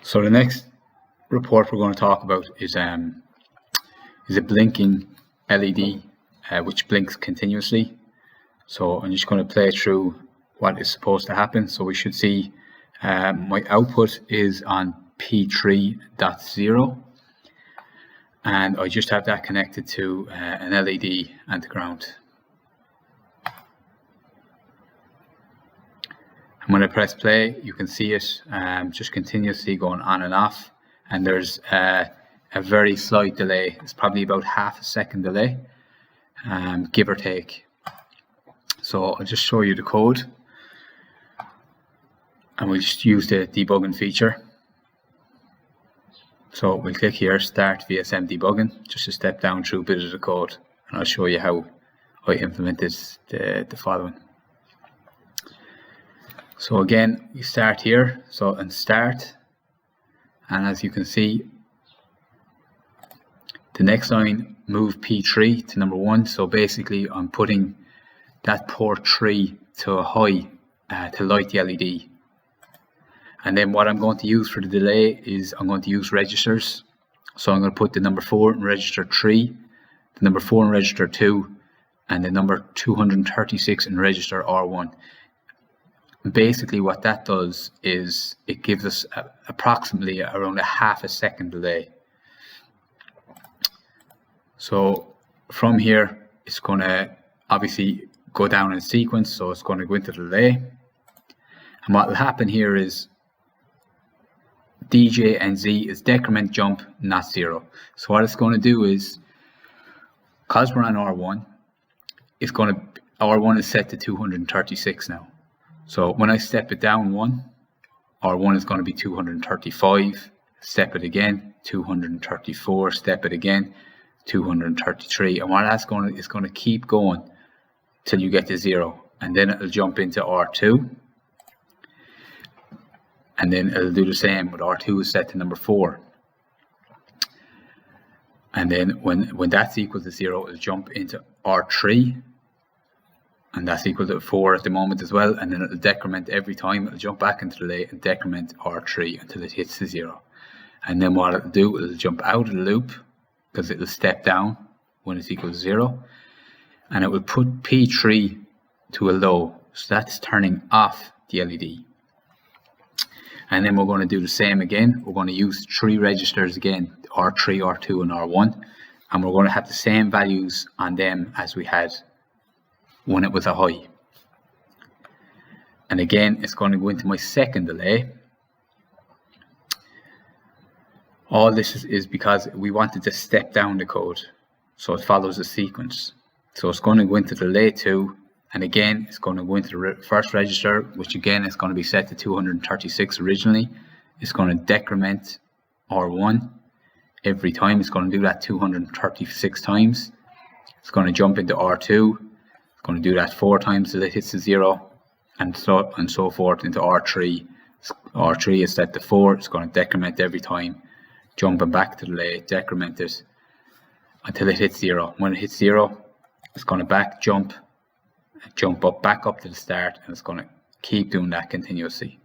So the next report we're going to talk about is a blinking LED which blinks continuously. So I'm just going to play through what is supposed to happen. So we should see my output is on P3.0 and I just have that connected to an LED and the ground. And when I press play, you can see it just continuously going on and off, and there's a very slight delay. It's probably about half a second delay, give or take. So I'll just show you the code, and we'll just use the debugging feature. So we'll click here, Start VSM Debugging, just to step down through a bit of the code, and I'll show you how I implemented the following. So again, we start here, so and start, and as you can see, the next line, move P3 to number 1. So basically I'm putting that port 3 to a high to light the LED. And then what I'm going to use for the delay is I'm going to use registers. So I'm going to put the number 4 in register 3, the number 4 in register 2, and the number 236 in register R1. Basically what that does is it gives us approximately around a half a second delay. So from here it's going to obviously go down in sequence, so it's going to go into the delay, and what will happen here is DJ and Z is decrement jump, not 0. So what it's going to do is, because we're on R1, R1 is set to 236 now. So when I step it down 1, R1 is going to be 235, step it again, 234, step it again, 233, and what that's going to is going to keep going till you get to 0, and then it'll jump into R2, and then it'll do the same, but R2 is set to number 4, and then when that's equal to 0, it'll jump into R3, and that's equal to 4 at the moment as well, and then it'll decrement every time. It'll jump back into the delay and decrement R3 until it hits the 0. And then what it'll do, it'll jump out of the loop because it'll step down when it's equal to 0, and it will put P3 to a low, so that's turning off the LED. And then we're going to do the same again. We're going to use 3 registers again, R3, R2 and R1, and we're going to have the same values on them as we had when it was a high. And again, it's going to go into my second delay. All this is because we wanted to step down the code, so it follows a sequence. So it's going to go into delay 2, and again it's going to go into the first register, which again is going to be set to 236 originally. It's going to decrement R1 every time. It's going to do that 236 times. It's going to jump into R2. Going to do that 4 times till it hits the 0, and so forth into R3. R3 is set to 4. It's going to decrement every time, jumping back to the delay, decrement it until it hits 0. When it hits 0, it's going to jump up back up to the start, and it's going to keep doing that continuously.